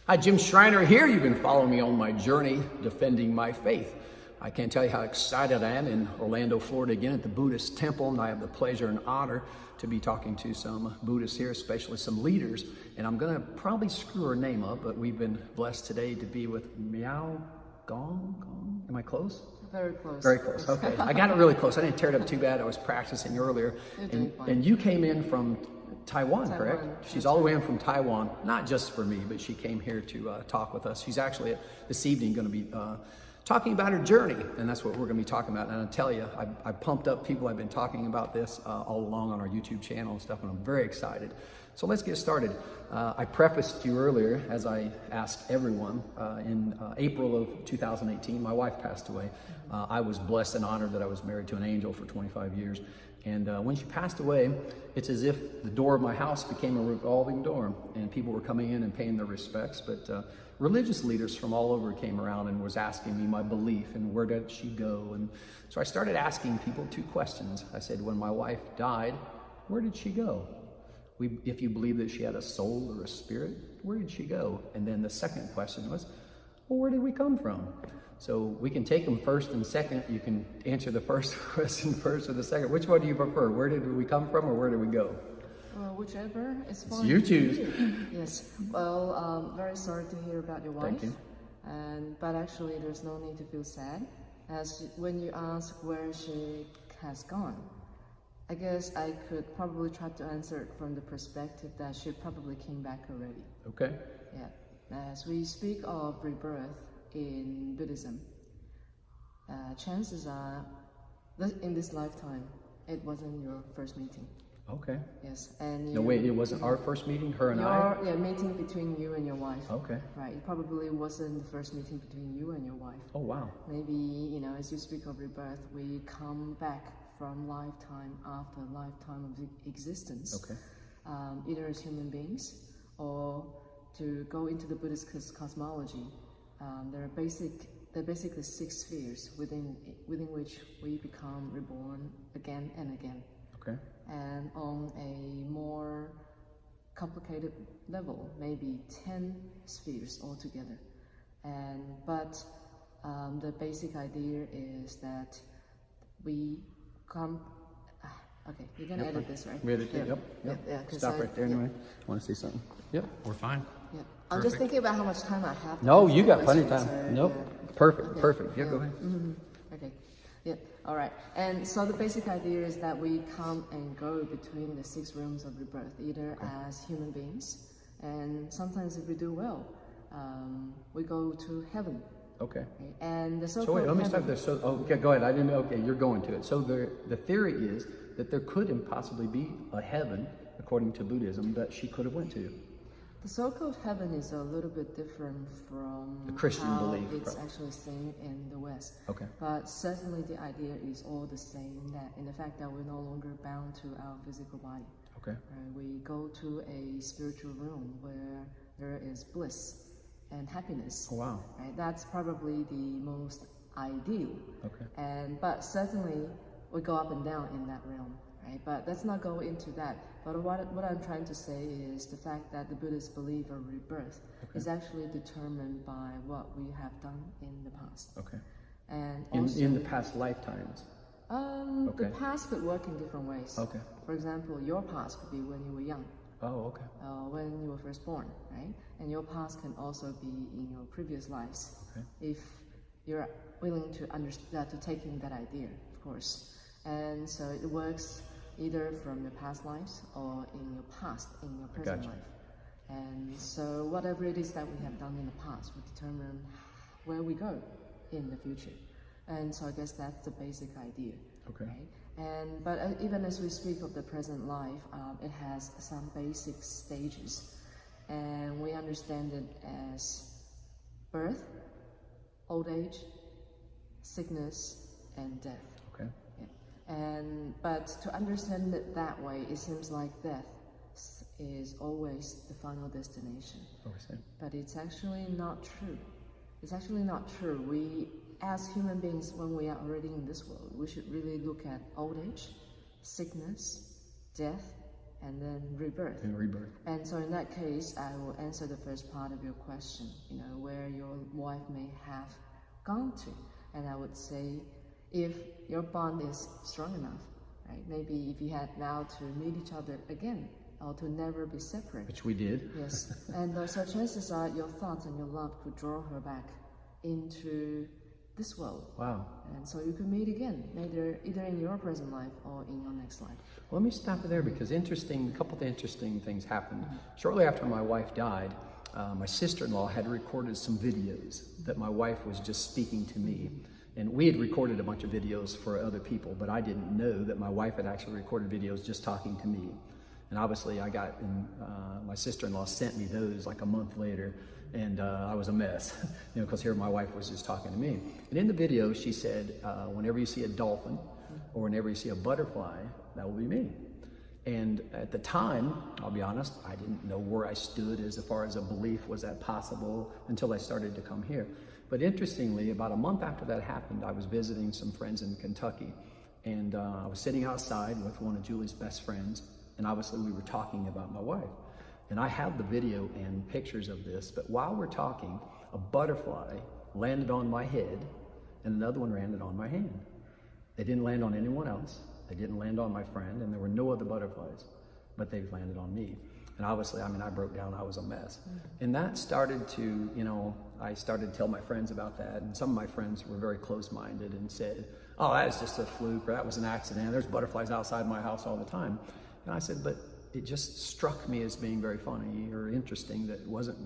Hi, Jim Schreiner here. You've been following me on my journey defending my faith. I can't tell you how excited I am in Orlando, Florida, again at the Buddhist temple, and I have the pleasure and honor to be talking to some Buddhists here, especially some leaders. And I'm going to probably screw her name up, but we've been blessed today to be with Miao Gong. Am I close? Very close. Very close. Okay. I got it really close. I didn't tear it up too bad. I was practicing earlier. And you came in from Taiwan, correct? She's all the way in from Taiwan, not just for me, but she came here to talk with us. She's actually this evening going to be talking about her journey, and that's what we're going to be talking about. And I'll tell you, I pumped up people. I've been talking about this all along on our YouTube channel and stuff, and I'm very excited. So let's get started. I prefaced you earlier, as I asked everyone, in April of 2018, my wife passed away. I was blessed and honored that I was married to an angel for 25 years. And when she passed away, it's as if the door of my house became a revolving door, and people were coming in and paying their respects. But religious leaders from all over came around and was asking me my belief and where did she go. And so I started asking people two questions. I said, when my wife died, where did she go? If you believe that she had a soul or a spirit, where did she go? And then the second question was, well, where did we come from? So we can take them first and second. You can answer the first question first or the second. Which one do you prefer? Where did we come from or where did we go? Whichever is fine. You choose. Yes. Well, very sorry to hear about your wife. Thank you. But actually, there's no need to feel sad. As when you ask where she has gone, I guess I could probably try to answer it from the perspective that she probably came back already. Okay. Yeah. As we speak of rebirth in Buddhism, chances are that in this lifetime, it wasn't your first meeting. Okay. Yes, and No, wait, it wasn't our first meeting, her and I? Yeah, meeting between you and your wife. Okay. Right, it probably wasn't the first meeting between you and your wife. Oh, wow. Maybe, as you speak of rebirth, we come back from lifetime after lifetime of existence. Okay. Either as human beings or to go into the Buddhist cosmology. There are basically 6 spheres within which we become reborn again and again. Okay. And on a more complicated level, maybe 10 spheres altogether. But the basic idea is that we come. Okay, you're gonna edit this, right? We edit it. Yep. Yeah, Stop right there anyway. Want to say something? Yep. We're fine. Yeah. I'm just thinking about how much time I have. No, you got plenty of time. So, Nope. Perfect. Yeah, go ahead. Okay. Yeah. All right. And so the basic idea is that we come and go between the 6 realms of rebirth, either as human beings, and sometimes if we do well, we go to heaven. Okay. And the so-called So wait, let me heaven, stop there. So, okay, go ahead. I didn't know. Okay, you're going to it. So the theory is that there could possibly be a heaven, according to Buddhism, that she could have went to. the so-called heaven is a little bit different from The Christian how belief, it's right. actually seen in the West. Okay. But certainly the idea is all the same, that in the fact that we're no longer bound to our physical body. Okay. We go to a spiritual room where there is bliss and happiness. Oh, wow. Right? That's probably the most ideal. Okay. But certainly we go up and down in that realm. Right? But let's not go into that. But what I'm trying to say is the fact that the Buddhists believe a rebirth is actually determined by what we have done in the past. Okay. And also, In the past lifetimes. the past could work in different ways. Okay. For example, your past could be when you were young, Oh, okay. when you were first born, right? And your past can also be in your previous lives, Okay. if you're willing to understand, to take in that idea, of course. And so it works either from your past lives or in your past, in your present Gotcha. life. And so whatever it is that we have done in the past will determine where we go in the future. And so I guess that's the basic idea. Okay. Right? But even as we speak of the present life, it has some basic stages. And we understand it as birth, old age, sickness, and death. Okay. But to understand it that way, it seems like death is always the final destination. But it's actually not true. It's actually not true. We, as human beings, when we are already in this world, we should really look at old age, sickness, death, and then rebirth. And rebirth. And so in that case, I will answer the first part of your question, where your wife may have gone to. And I would say, if your bond is strong enough, right? Maybe if you had vowed to meet each other again, or to never be separate. Which we did. Yes. And so chances are your thoughts and your love could draw her back into this world. Wow. And so you could meet again, either in your present life or in your next life. Well, let me stop you there because a couple of interesting things happened. Shortly after my wife died, my sister-in-law had recorded some videos that my wife was just speaking to me. And we had recorded a bunch of videos for other people, but I didn't know that my wife had actually recorded videos just talking to me. And obviously my sister-in-law sent me those like a month later, and I was a mess, because here my wife was just talking to me. And in the video, she said, whenever you see a dolphin or whenever you see a butterfly, that will be me. And at the time, I'll be honest, I didn't know where I stood as far as a belief, was that possible, until I started to come here. But interestingly, about a month after that happened, I was visiting some friends in Kentucky, and I was sitting outside with one of Julie's best friends, and obviously we were talking about my wife. And I have the video and pictures of this, but while we're talking, a butterfly landed on my head, and another one landed on my hand. They didn't land on anyone else. They didn't land on my friend, and there were no other butterflies, but they landed on me. And obviously, I broke down, I was a mess. And that started to, I started to tell my friends about that, and some of my friends were very close-minded and said, oh, that was just a fluke, or that was an accident. There's butterflies outside my house all the time. And I said, but it just struck me as being very funny or interesting that it wasn't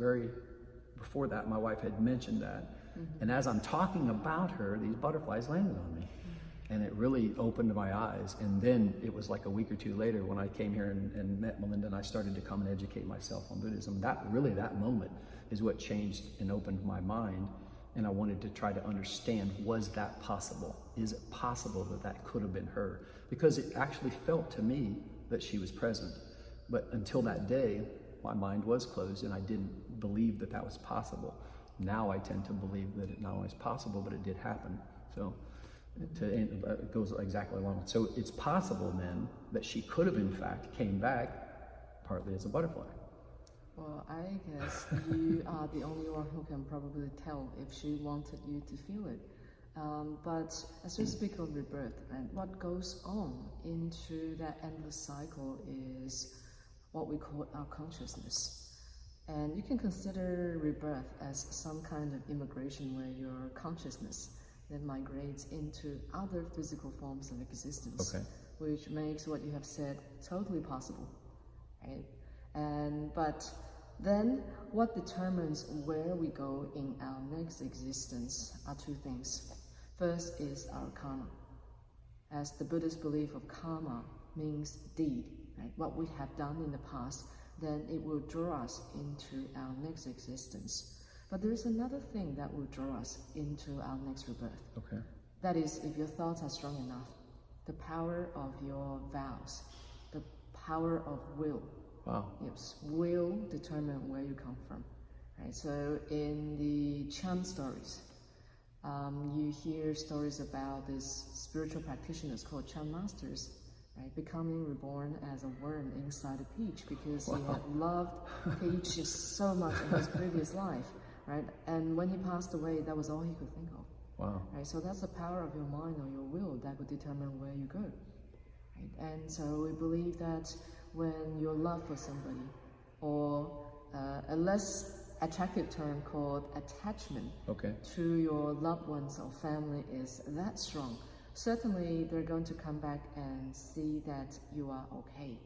before that, my wife had mentioned that. And as I'm talking about her, these butterflies landed on me. And it really opened my eyes. And then it was like a week or two later when I came here and met Melinda, and I started to come and educate myself on Buddhism. That moment is what changed and opened my mind. And I wanted to try to understand, was that possible? Is it possible that could have been her? Because it actually felt to me that she was present. But until that day, my mind was closed and I didn't believe that was possible. Now I tend to believe that it not only is possible, but it did happen. So it goes exactly along. So it's possible then that she could have in fact came back partly as a butterfly. Well, I guess you are the only one who can probably tell if she wanted you to feel it. But as we speak of rebirth, and what goes on into that endless cycle is what we call our consciousness. And you can consider rebirth as some kind of immigration where your consciousness then migrates into other physical forms of existence, which makes what you have said totally possible, right? But then what determines where we go in our next existence are two things. First is our karma. As the Buddhist belief of karma means deed, right? What we have done in the past, then it will draw us into our next existence. But there is another thing that will draw us into our next rebirth. That is, if your thoughts are strong enough, the power of your vows, the power of will. Wow. Yes, will determine where you come from. Right? So in the Chan stories, you hear stories about these spiritual practitioners called Chan masters, right, becoming reborn as a worm inside a peach because he had loved peaches so much in his previous life, right? And when he passed away, that was all he could think of. Wow. Right? So that's the power of your mind or your will that would determine where you go. Right? And so we believe that when your love for somebody, or a less attractive term called attachment to your loved ones or family is that strong, certainly they're going to come back and see that you are okay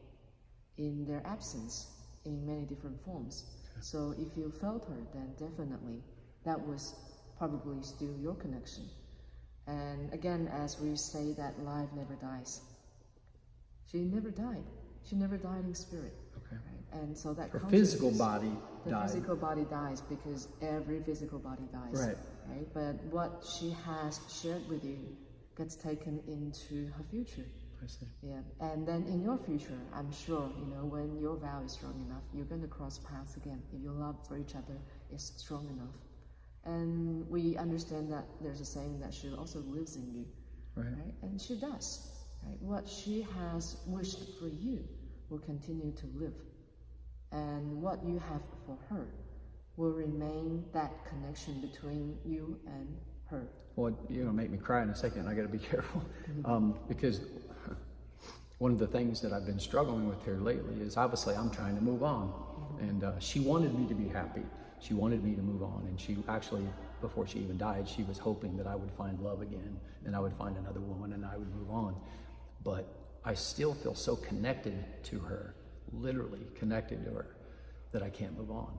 in their absence in many different forms. So if you felt her, then definitely that was probably still your connection. And again, as we say that life never dies, she never died. She never died in spirit. Right? And so that her physical body died. The physical body dies because every physical body dies. Right? But what she has shared with you gets taken into her future. I see. Yeah. And then in your future, I'm sure, when your vow is strong enough, you're going to cross paths again if your love for each other is strong enough. And we understand that there's a saying that she also lives in you. Right? And she does. Right? What she has wished for you will continue to live. And what you have for her will remain that connection between you and her. Well, you're gonna make me cry in a second. I got to be careful because one of the things that I've been struggling with here lately is obviously I'm trying to move on, and she wanted me to be happy. She wanted me to move on, and she actually, before she even died, she was hoping that I would find love again, and I would find another woman, and I would move on. But I still feel so connected to her, literally connected to her, that I can't move on.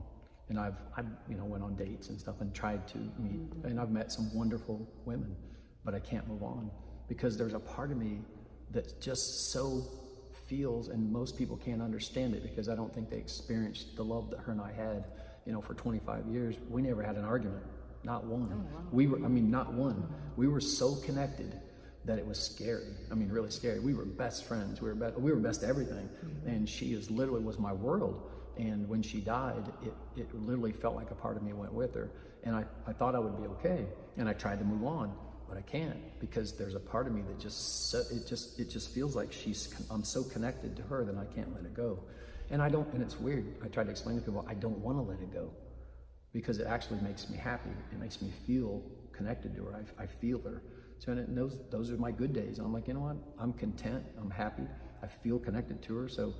And I've went on dates and stuff and tried to meet, and I've met some wonderful women, but I can't move on because there's a part of me that just so feels, and most people can't understand it because I don't think they experienced the love that her and I had, for 25 years. We never had an argument, not one. Oh, wow. Not one. We were so connected that it was scary. Really scary. We were best friends. We were best everything. And she literally was my world. And when she died, it literally felt like a part of me went with her. And I thought I would be okay. And I tried to move on, but I can't because there's a part of me that it just feels like I'm so connected to her that I can't let it go. And it's weird. I tried to explain to people, I don't want to let it go because it actually makes me happy. It makes me feel connected to her. I feel her. So and those are my good days. I'm like, you know what? I'm content. I'm happy. I feel connected to her. So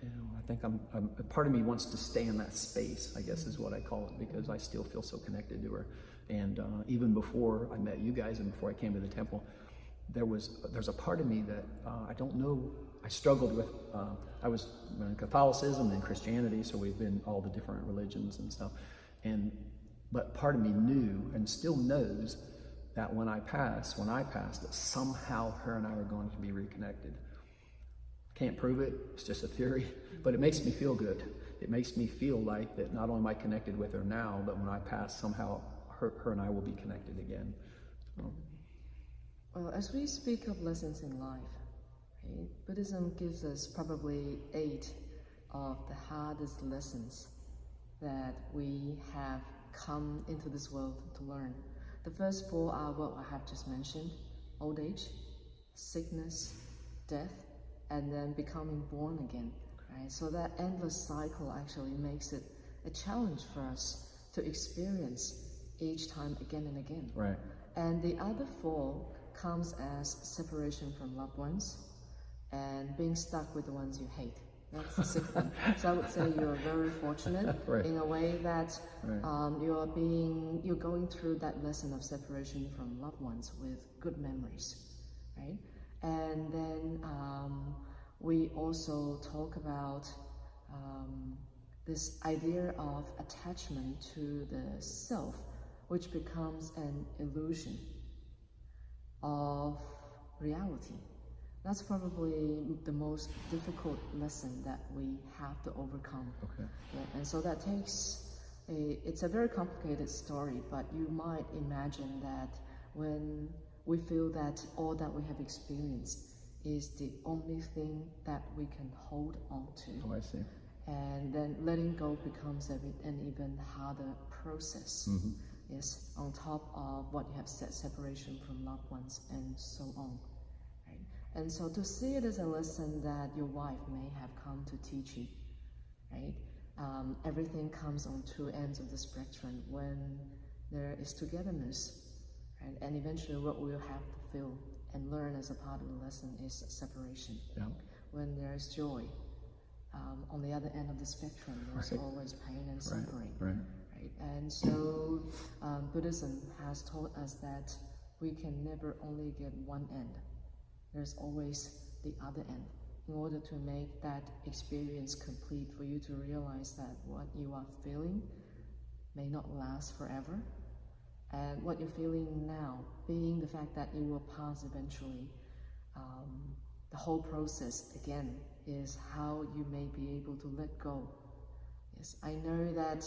I think a part of me wants to stay in that space, I guess is what I call it, because I still feel so connected to her. And even before I met you guys and before I came to the temple, there's a part of me that I don't know. I struggled with. I was in Catholicism and Christianity, so we've been all the different religions and stuff. But part of me knew and still knows that when I pass, that somehow her and I are going to be reconnected. Can't prove it, it's just a theory, but it makes me feel good. It makes me feel like that not only am I connected with her now, but when I pass, somehow her and I will be connected again. Well, as we speak of lessons in life, right, Buddhism gives us probably 8 of the hardest lessons that we have come into this world to learn. The first 4 are what I have just mentioned: old age, sickness, death, and then becoming born again, right? So that endless cycle actually makes it a challenge for us to experience each time again and again. Right. And the other 4 comes as separation from loved ones and being stuck with the ones you hate. That's the 6th one. So I would say you're very fortunate Right. in a way that Right. you're going through that lesson of separation from loved ones with good memories, right? And then we also talk about this idea of attachment to the self, which becomes an illusion of reality. That's probably the most difficult lesson that we have to overcome. Okay. Yeah, and so that it's a very complicated story, but you might imagine that when we feel that all that we have experienced is the only thing that we can hold on to. Oh, I see. And then letting go becomes an even harder process. Mm-hmm. Yes, on top of what you have said, separation from loved ones and so on. Right? And so to see it as a lesson that your wife may have come to teach you, right? Everything comes on 2 ends of the spectrum when there is togetherness, right? And eventually what we'll have to feel and learn as a part of the lesson is separation. Yeah. When there's joy, on the other end of the spectrum, there's Right. always pain and suffering. Right. Right? And so Buddhism has taught us that we can never only get one end. There's always the other end. In order to make that experience complete, for you to realize that what you are feeling may not last forever, and what you're feeling now, being the fact that it will pass eventually, the whole process, again, is how you may be able to let go. Yes, I know that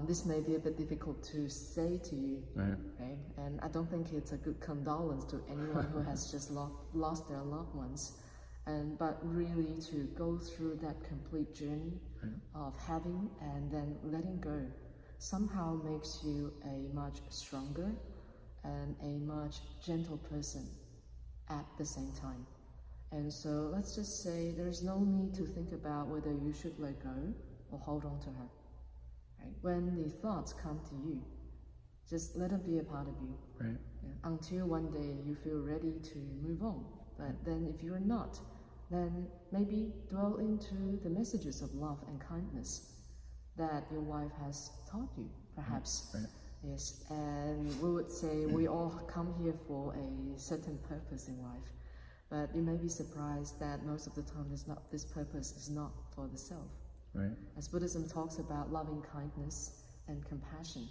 this may be a bit difficult to say to you, right? And I don't think it's a good condolence to anyone who has just lost their loved ones. But really to go through that complete journey of having and then letting go somehow makes you a much stronger and a much gentle person at the same time. And so let's just say there's no need to think about whether you should let go or hold on to her. Right? When the thoughts come to you, just let them be a part of you. Right. Yeah, until one day you feel ready to move on. But then if you're not, then maybe dwell into the messages of love and kindness that your wife has taught you, perhaps. Right. Yes, and we would say we all come here for a certain purpose in life. But you may be surprised that most of the time this purpose is not for the self. Right. As Buddhism talks about loving kindness and compassion,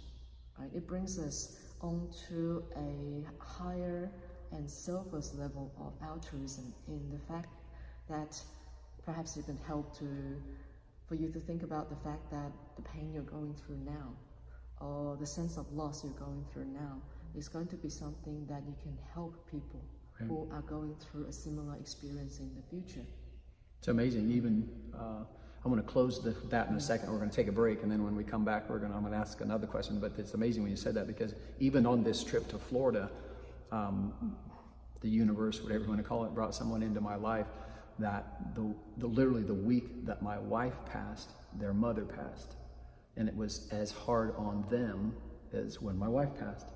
right? It brings us onto a higher and selfless level of altruism in the fact that perhaps it can help for you to think about the fact that the pain you're going through now, or the sense of loss you're going through now, is going to be something that you can help people who are going through a similar experience in the future. It's amazing. Even I'm going to close that in a second. We're going to take a break, and then when we come back, I'm going to ask another question. But it's amazing when you said that, because even on this trip to Florida, the universe, whatever you want to call it, brought someone into my life that literally the week that my wife passed, their mother passed, and it was as hard on them as when my wife passed.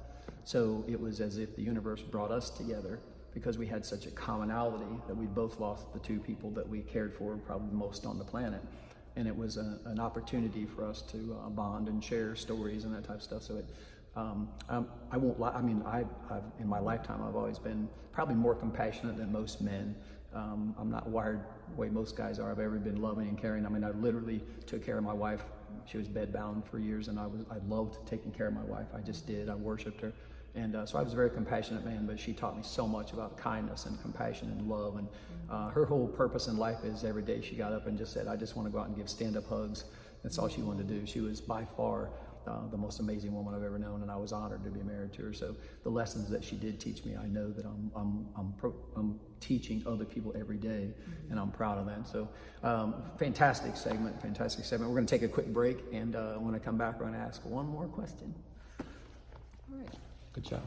So it was as if the universe brought us together, because we had such a commonality that we both lost the two people that we cared for probably most on the planet. And it was an opportunity for us to bond and share stories and that type of stuff. So I won't lie. I mean, I've in my lifetime, I've always been probably more compassionate than most men. I'm not wired the way most guys are. I've ever been loving and caring. I mean, I literally took care of my wife. She was bedbound for years, and I loved taking care of my wife. I just did. I worshipped her. And so I was a very compassionate man, but she taught me so much about kindness and compassion and love. And her whole purpose in life is every day she got up and just said, I just want to go out and give stand-up hugs. That's all she wanted to do. She was by far the most amazing woman I've ever known, and I was honored to be married to her. So the lessons that she did teach me, I know that I'm teaching other people every day, and I'm proud of that. So fantastic segment. We're going to take a quick break, and when I come back, we're going to ask one more question. All right. Good job.